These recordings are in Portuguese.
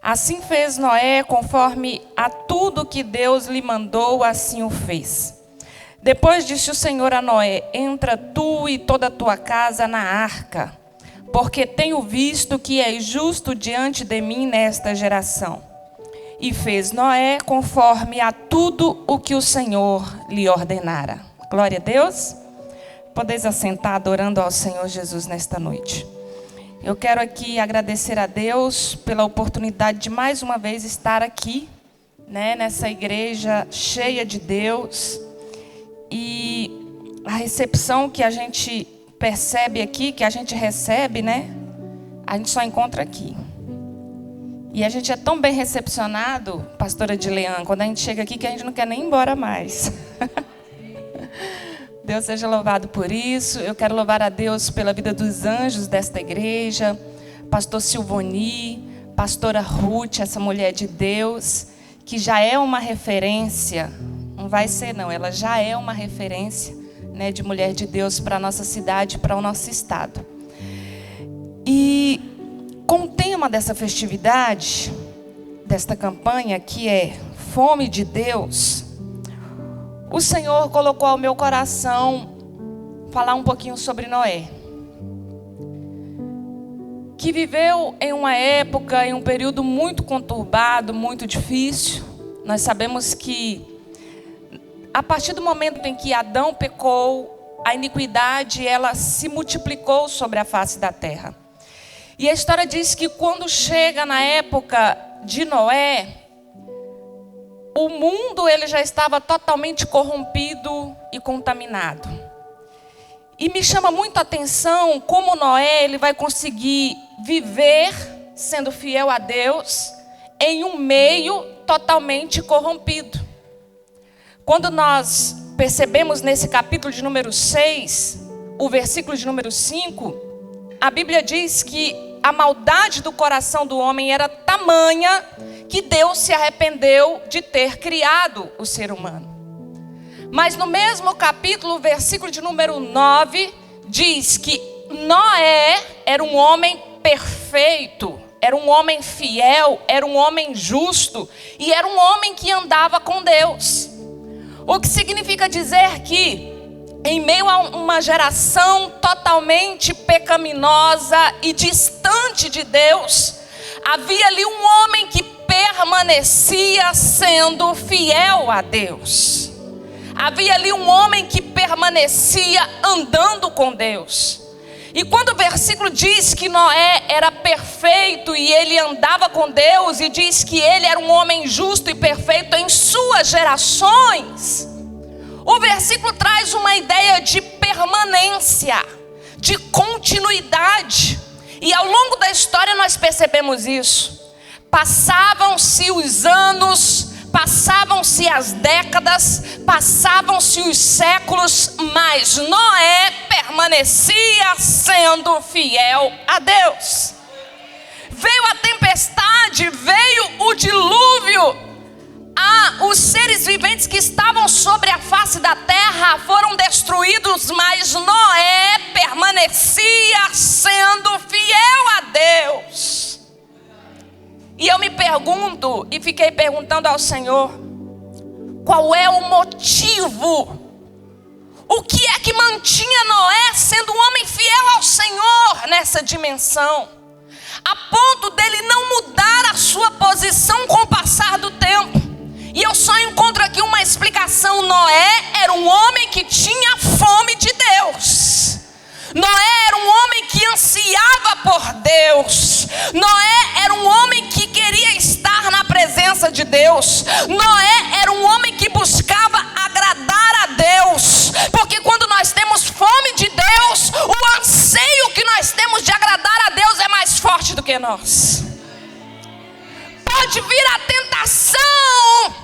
Assim fez Noé, conforme a tudo que Deus lhe mandou, assim o fez. Depois disse o Senhor a Noé: entra tu e toda a tua casa na arca, porque tenho visto que és justo diante de mim nesta geração. E fez Noé conforme a tudo o que o Senhor lhe ordenara. Glória a Deus. Podeis assentar adorando ao Senhor Jesus nesta noite. Eu quero aqui agradecer a Deus pela oportunidade de mais uma vez estar aqui, nessa igreja cheia de Deus. E a recepção que a gente percebe aqui, que a gente recebe, a gente só encontra aqui. E a gente é tão bem recepcionado, pastora Edilean, quando a gente chega aqui que a gente não quer nem ir embora mais. Deus seja louvado por isso. Eu quero louvar a Deus pela vida dos anjos desta igreja. Pastor Silvoni, pastora Ruth, essa mulher de Deus, que já é uma referência. Não vai ser não, ela já é uma referência, de mulher de Deus para a nossa cidade, para o nosso estado. E com o tema dessa festividade, desta campanha, que é Fome de Deus, o Senhor colocou ao meu coração falar um pouquinho sobre Noé, que viveu em uma época, em um período muito conturbado, muito difícil. Nós sabemos que a partir do momento em que Adão pecou, a iniquidade ela se multiplicou sobre a face da terra. E a história diz que quando chega na época de Noé, o mundo ele já estava totalmente corrompido e contaminado. E me chama muito a atenção como Noé ele vai conseguir viver sendo fiel a Deus em um meio totalmente corrompido. Quando nós percebemos nesse capítulo de número 6, o versículo de número 5, a Bíblia diz que a maldade do coração do homem era tamanha que Deus se arrependeu de ter criado o ser humano. Mas no mesmo capítulo, o versículo de número 9, diz que Noé era um homem perfeito, era um homem fiel, era um homem justo e era um homem que andava com Deus. O que significa dizer que, em meio a uma geração totalmente pecaminosa e distante de Deus, havia ali um homem que permanecia sendo fiel a Deus. Havia ali um homem que permanecia andando com Deus. E quando o versículo diz que Noé era perfeito e ele andava com Deus, e diz que ele era um homem justo e perfeito em suas gerações, o versículo traz uma ideia de permanência, de continuidade. E ao longo da história nós percebemos isso. Passavam-se os anos, passavam-se as décadas, passavam-se os séculos, mas Noé permanecia sendo fiel a Deus. Veio a tempestade, veio o dilúvio. Os seres viventes que estavam sobre a face da terra foram destruídos, mas Noé permanecia sendo fiel a Deus. E eu me pergunto, e fiquei perguntando ao Senhor, qual é o motivo? O que é que mantinha Noé sendo um homem fiel ao Senhor nessa dimensão? A ponto dele não mudar a sua posição com o passar do tempo. E eu só encontro aqui uma explicação. Noé era um homem que tinha fome de Deus. Noé era um homem que ansiava por Deus. Noé era um homem que queria estar na presença de Deus. Noé era um homem que buscava agradar a Deus. Porque quando nós temos fome de Deus, o anseio que nós temos de agradar a Deus é mais forte do que nós. Pode vir a tentação,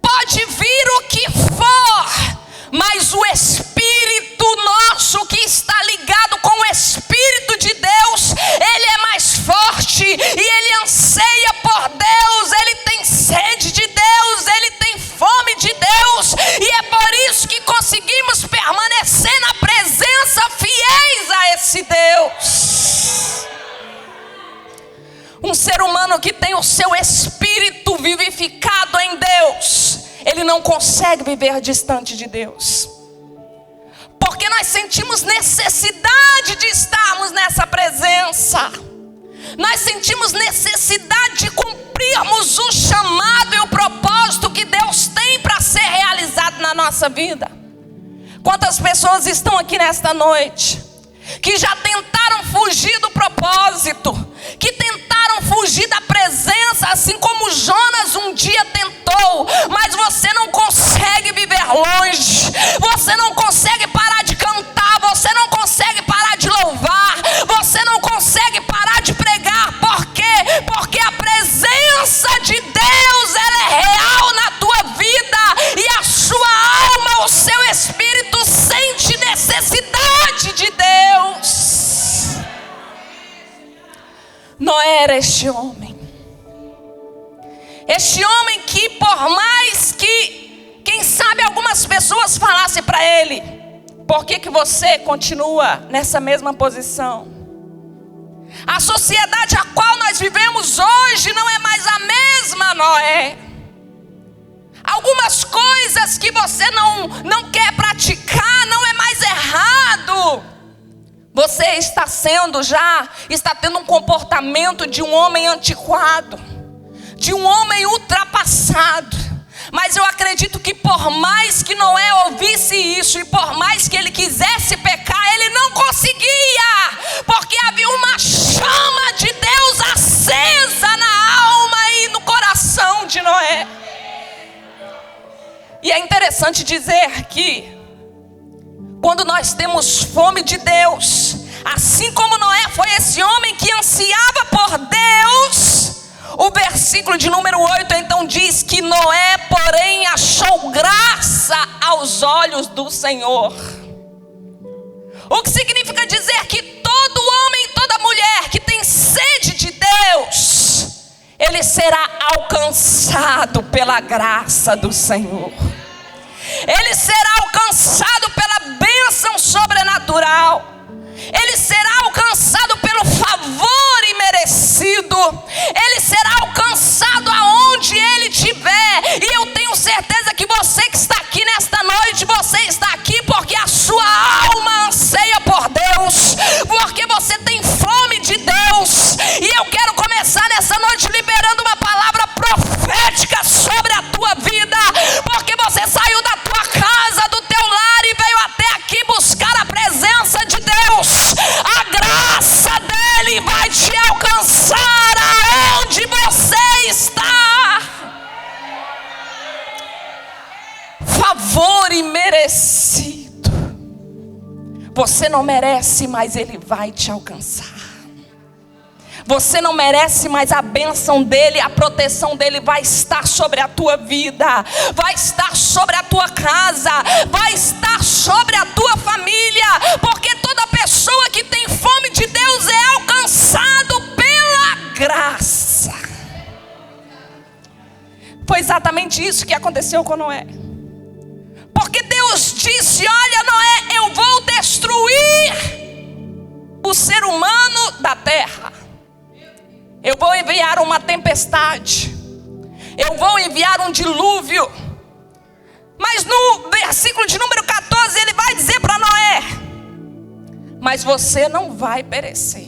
pode vir o que for, mas o Espírito nosso que está ligado com o Espírito de Deus, ele é mais forte e ele anseia por Deus, ele tem sede de Deus, ele tem fome de Deus, e é por isso que conseguimos permanecer na presença fiéis a esse Deus. Um ser humano que tem seu espírito vivificado em Deus, ele não consegue viver distante de Deus. Porque nós sentimos necessidade de estarmos nessa presença. Nós sentimos necessidade de cumprirmos o chamado e o propósito que Deus tem para ser realizado na nossa vida. Quantas pessoas estão aqui nesta noite que já tentaram fugir do propósito, que tentaram fugir da presença, assim como Jonas um dia tentou, mas você não consegue viver longe, você não consegue parar de cantar, você não consegue parar de louvar, você não consegue parar de pregar. Por quê? Porque a presença de Deus, ela é real na tua vida, e a sua alma, o seu espírito sente necessidade de Deus. Noé era este homem que, por mais que, quem sabe, algumas pessoas falassem para ele: por que você continua nessa mesma posição? A sociedade a qual nós vivemos hoje não é mais a mesma, Noé. Algumas coisas que você não quer praticar não é mais errado. Você está tendo um comportamento de um homem antiquado, de um homem ultrapassado. Mas eu acredito que por mais que Noé ouvisse isso, e por mais que ele quisesse pecar, ele não conseguia, porque havia uma chama de Deus acesa na alma e no coração de Noé. E é interessante dizer que quando nós temos fome de Deus, assim como Noé foi esse homem que ansiava por Deus, o versículo de número 8 então diz que Noé, porém, achou graça aos olhos do Senhor. O que significa dizer que todo homem, toda mulher que tem sede de Deus, ele será alcançado pela graça do Senhor. Ele será alcançado pela bênção sobrenatural. Ele será alcançado pelo favor imerecido. Ele será alcançado aonde ele estiver. E eu tenho certeza que você que está aqui nesta noite, você está aqui porque a sua alma anseia por Deus, porque você tem fome de Deus. E eu quero começar nessa noite liberando uma palavra profética sobre a tua vida, porque você saiu da tua casa, do teu lar, e veio até aqui buscar a presença de Deus. A graça dele vai te alcançar aonde você está. Favor imerecido. Você não merece, mas ele vai te alcançar. Você não merece, mas a bênção dele, a proteção dele vai estar sobre a tua vida, vai estar sobre a tua casa, vai estar sobre a tua família, porque toda pessoa que tem fome de Deus é alcançado pela graça. Foi exatamente isso que aconteceu com Noé. Porque Deus disse: olha, Noé, eu vou destruir o ser humano da terra. Eu vou enviar uma tempestade. Eu vou enviar um dilúvio. Mas no versículo de número 14 ele vai dizer para Noé: mas você não vai perecer,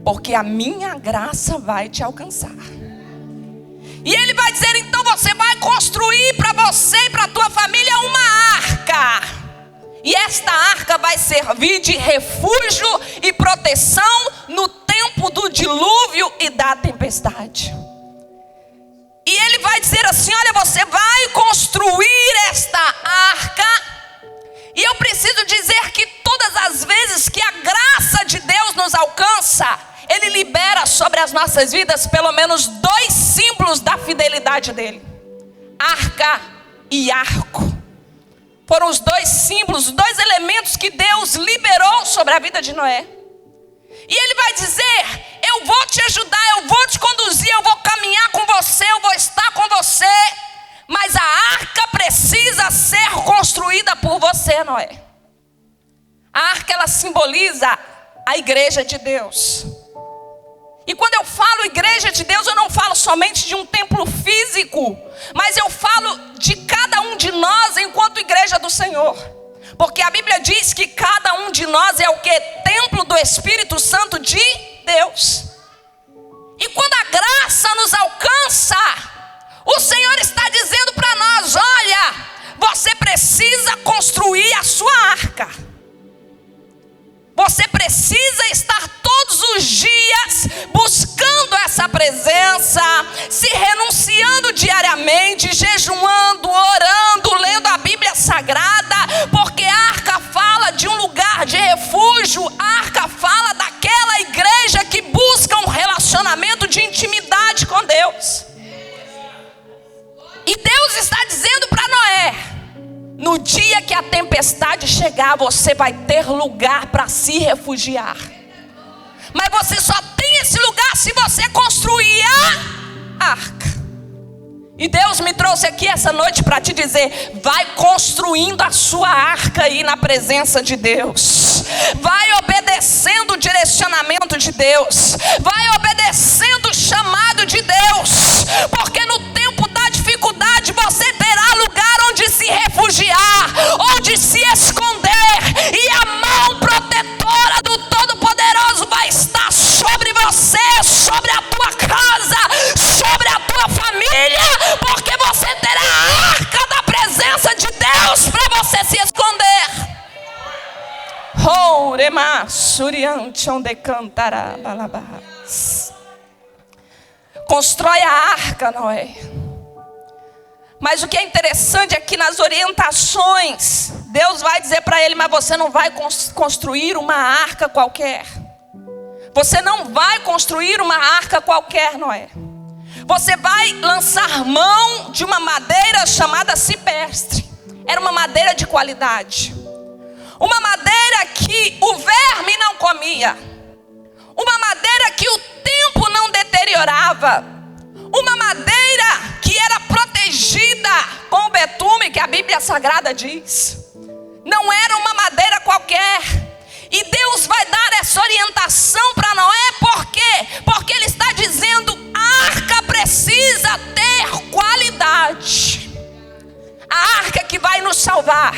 porque a minha graça vai te alcançar. E ele vai dizer: então você vai construir para você e para a tua família uma arca. E esta arca vai servir de refúgio e proteção no tempo do dilúvio e da tempestade. E ele vai dizer assim: olha, você vai construir esta arca. E eu preciso dizer que todas as vezes que a graça de Deus nos alcança, ele libera sobre as nossas vidas pelo menos dois símbolos da fidelidade dele: arca e arco. Foram os dois símbolos, os dois elementos que Deus liberou sobre a vida de Noé. E ele vai dizer: eu vou te ajudar, eu vou te conduzir, eu vou caminhar com você, eu vou estar com você. Mas a arca precisa ser construída por você, Noé. A arca, ela simboliza a igreja de Deus. E quando eu falo igreja de Deus, eu não falo somente de um templo físico, mas eu falo de cada um de nós enquanto igreja do Senhor. Porque a Bíblia diz que cada um de nós é o quê? Templo do Espírito Santo de Deus. E quando a graça nos alcança, o Senhor está dizendo para nós: olha, você precisa construir a sua arca. Você precisa estar todos os dias buscando essa presença, se renunciando diariamente, jejuando, orando, lendo a Bíblia Sagrada, porque a arca fala de um lugar de refúgio, a arca fala daquela igreja que busca um relacionamento de intimidade com Deus. E Deus está dizendo para Noé: no dia que a tempestade chegar, você vai ter lugar para se refugiar. Mas você só tem esse lugar se você construir a arca. E Deus me trouxe aqui essa noite para te dizer: vai construindo a sua arca aí na presença de Deus. Vai obedecendo o direcionamento de Deus. Vai obedecendo o chamado de Deus. Porque no tempo da dificuldade você terá lugar onde se refugiar, onde se esconder. E a mão protetora do Todo-Poderoso vai estar sobre você, sobre a tua casa, sobre a tua família. Porque você terá a arca da presença de Deus para você se esconder. Constrói a arca, Noé. Mas o que é interessante é que nas orientações, Deus vai dizer para ele: mas você não vai construir uma arca qualquer. Você não vai construir uma arca qualquer, Noé. Você vai lançar mão de uma madeira chamada cipestre. Era uma madeira de qualidade. Uma madeira que o verme não comia. Uma madeira que o tempo não deteriorava. Uma madeira que era protegida com o betume, que a Bíblia Sagrada diz. Não era uma madeira qualquer. E Deus vai dar essa orientação para Noé. Por quê? Porque Ele está dizendo: a arca precisa ter qualidade. A arca que vai nos salvar.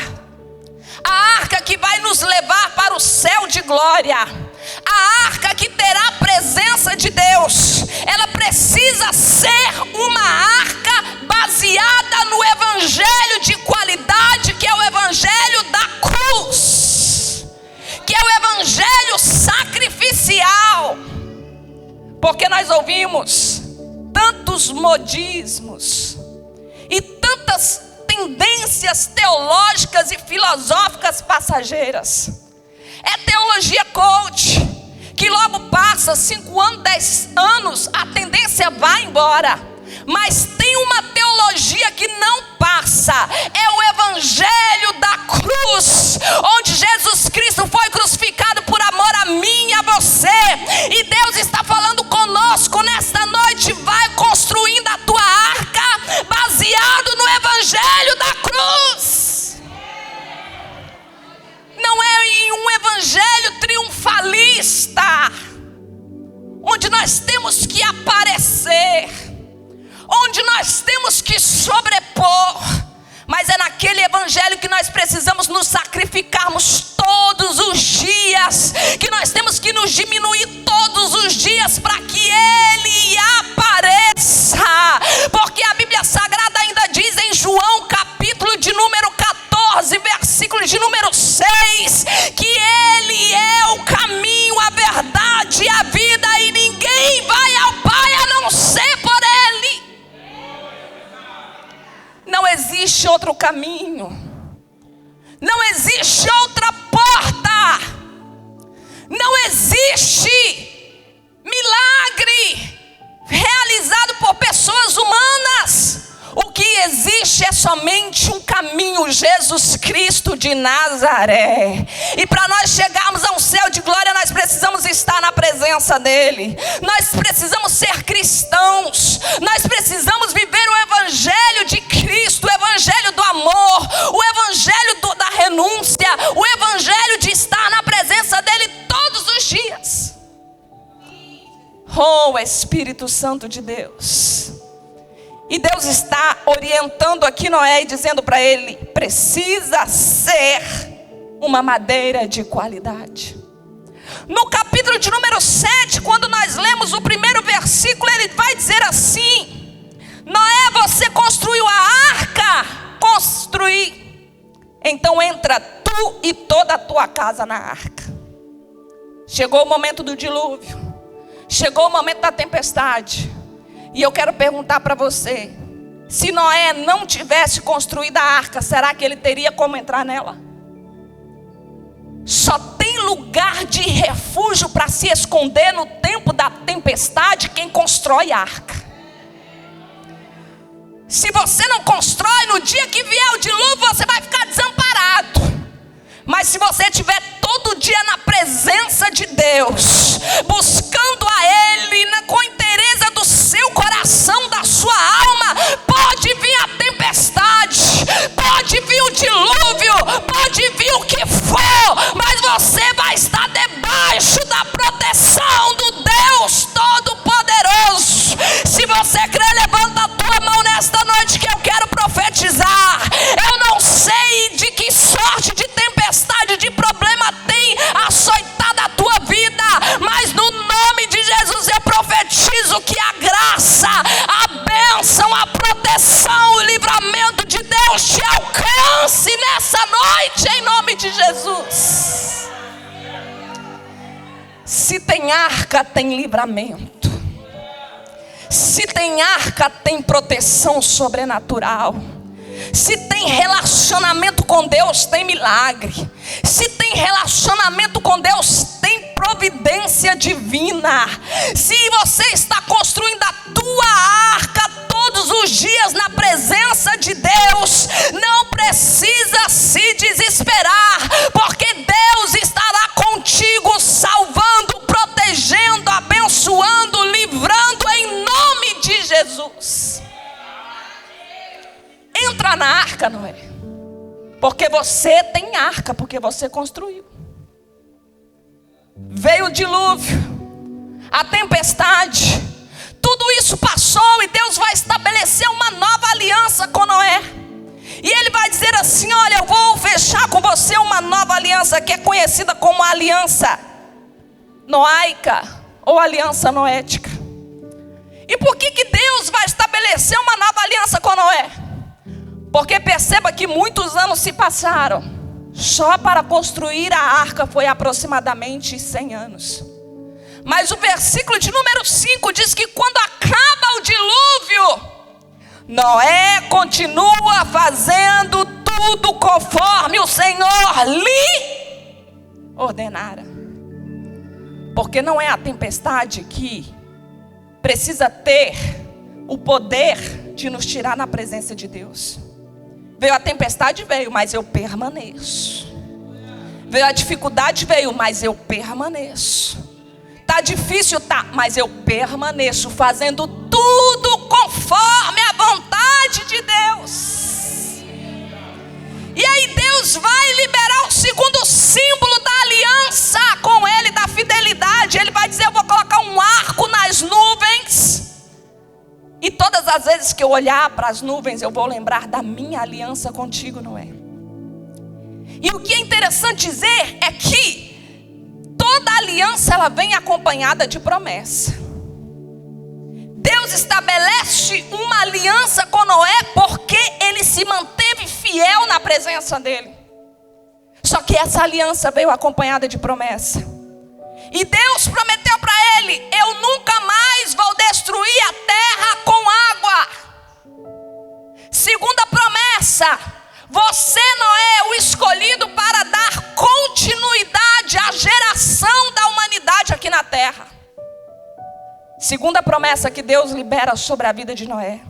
A arca que vai nos levar para o céu de glória. A arca que terá a presença de Deus. Ela precisa ser uma arca baseada no evangelho de qualidade, que é o evangelho da cruz, que é o evangelho sacrificial. Porque nós ouvimos tantos modismos e tantas tendências teológicas e filosóficas passageiras. É teologia coach, que logo passa 5 anos, 10 anos, a tendência vai embora. Mas tem uma teologia que não passa. É o evangelho da cruz, onde Jesus Cristo foi crucificado por amor a mim e a você. E Deus está falando conosco nesta noite: vai construindo a tua arca baseado no evangelho da cruz. Não é em um evangelho triunfalista, onde nós temos que aparecer, onde nós temos que sobrepor. Mas é naquele evangelho que nós precisamos nos sacrificarmos todos os dias, que nós temos que nos diminuir todos os dias para que Ele apareça. Porque a Bíblia Sagrada ainda diz em João capítulo de número 14, versículo de número 6, que Ele é o caminho, a verdade e a vida, e ninguém vai ao Pai a não ser por Ele. Não existe outro caminho. Não existe outra porta. Não existe milagre realizado por pessoas humanas. O que existe é somente um caminho: Jesus Cristo de Nazaré. E para nós chegarmos a um céu de glória, nós precisamos estar na presença dEle. Nós precisamos ser cristãos. Nós precisamos viver o evangelho de Cristo, o evangelho do amor, o evangelho da renúncia, o evangelho de estar na presença dEle todos os dias. Oh, Espírito Santo de Deus. E Deus está orientando aqui Noé e dizendo para ele: precisa ser uma madeira de qualidade. No capítulo de número 7, quando nós lemos o primeiro versículo, ele vai dizer assim: Noé, você construiu a arca? Construí. Então entra tu e toda a tua casa na arca. Chegou o momento do dilúvio. Chegou o momento da tempestade. E eu quero perguntar para você: se Noé não tivesse construído a arca, será que ele teria como entrar nela? Só tem lugar de refúgio para se esconder no tempo da tempestade quem constrói a arca. Se você não constrói, no dia que vier o dilúvio, você vai ficar desamparado. Mas se você estiver todo dia na presença de Deus, buscando a Ele com inteireza do seu coração, da sua alma, pode vir a tempestade, pode vir o dilúvio, pode vir o que for, mas você vai estar debaixo da proteção do Deus Todo-Poderoso. Se você crê, levanta a tua mão nesta noite que eu quero profetizar. Eu não sei de que sorte de tempestade, de problema tem açoitado a tua vida, mas no nome de Jesus eu profetizo que a graça, a bênção, a proteção, o livramento de Deus te alcance nessa noite, em nome de Jesus. Se tem arca, tem livramento. Se tem arca, tem proteção sobrenatural. Se tem relacionamento com Deus, tem milagre. Se tem relacionamento com Deus, tem providência divina. Se você está construindo a tua arca todos os dias na presença de Deus, não precisa se desesperar, porque Deus estará contigo, salvando, protegendo, abençoando, livrando, em nome de Jesus. Entra na arca, Noé, porque você tem arca, porque você construiu. Veio o dilúvio, a tempestade, tudo isso passou e Deus vai estabelecer uma nova aliança com Noé. E Ele vai dizer assim: olha, eu vou fechar com você uma nova aliança, que é conhecida como a aliança noaica ou aliança noética. E por que Deus vai estabelecer uma nova aliança com Noé? Porque perceba que muitos anos se passaram. Só para construir a arca foi aproximadamente 100 anos. Mas o versículo de número 5 diz que quando acaba o dilúvio, Noé continua fazendo tudo conforme o Senhor lhe ordenara. Porque não é a tempestade que precisa ter o poder de nos tirar na presença de Deus. Veio a tempestade, veio, mas eu permaneço. Veio a dificuldade, veio, mas eu permaneço. Tá difícil, tá, mas eu permaneço fazendo tudo conforme a vontade de Deus. E aí Deus vai liberar o segundo símbolo da aliança com Ele, da fidelidade. Ele vai dizer: eu vou colocar um arco nas nuvens. E todas as vezes que eu olhar para as nuvens, eu vou lembrar da minha aliança contigo, Noé. E o que é interessante dizer é que toda aliança, ela vem acompanhada de promessa. Deus estabelece uma aliança com Noé porque ele se manteve fiel na presença dele. Só que essa aliança veio acompanhada de promessa. E Deus prometeu para ele: eu nunca mais vou destruir a terra com água. Segunda promessa: você, Noé, o escolhido para dar continuidade à geração da humanidade aqui na terra. Segunda promessa que Deus libera sobre a vida de Noé.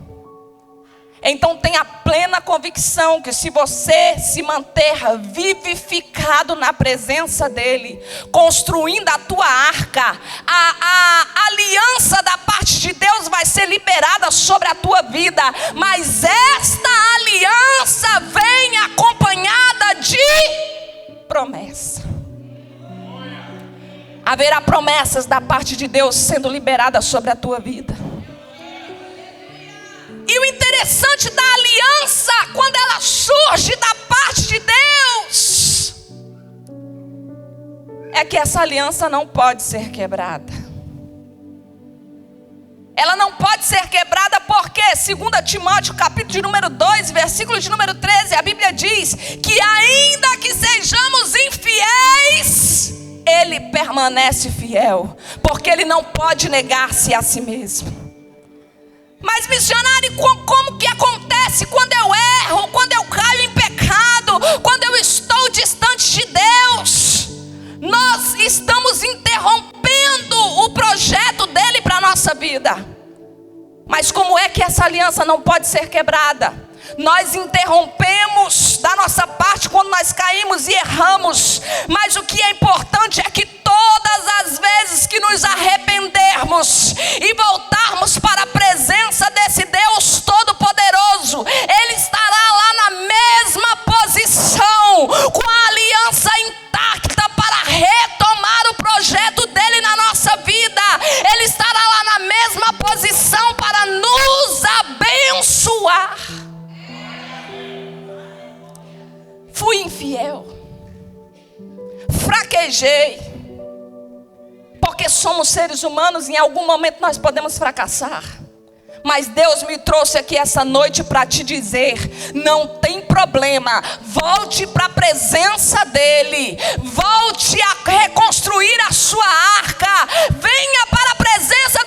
Então tenha plena convicção que se você se manter vivificado na presença dEle, construindo a tua arca, a aliança da parte de Deus vai ser liberada sobre a tua vida. Mas esta aliança vem acompanhada de promessa. Haverá promessas da parte de Deus sendo liberadas sobre a tua vida. E o interessante da aliança, quando ela surge da parte de Deus, é que essa aliança não pode ser quebrada. Ela não pode ser quebrada porque, 2 Timóteo capítulo de número 2, versículo de número 13, a Bíblia diz que ainda que sejamos infiéis, Ele permanece fiel, porque Ele não pode negar-se a si mesmo. Mas, missionário, como que acontece quando eu erro, quando eu caio em pecado, quando eu estou distante de Deus? Nós estamos interrompendo o projeto dele para a nossa vida. Mas como é que essa aliança não pode ser quebrada? Nós interrompemos da nossa parte quando nós caímos e erramos. Mas o que é importante é que todas as vezes que nos arrependermos e voltarmos para a presença desse Deus Todo-Poderoso, Ele estará lá na mesma posição, com a aliança intacta para retomar o projeto dele na nossa vida. Ele estará lá na mesma posição para nos abençoar. Fui infiel, fraquejei, porque somos seres humanos e em algum momento nós podemos fracassar. Mas Deus me trouxe aqui essa noite para te dizer: não tem problema, volte para a presença dEle, volte a reconstruir a sua arca, venha para a presença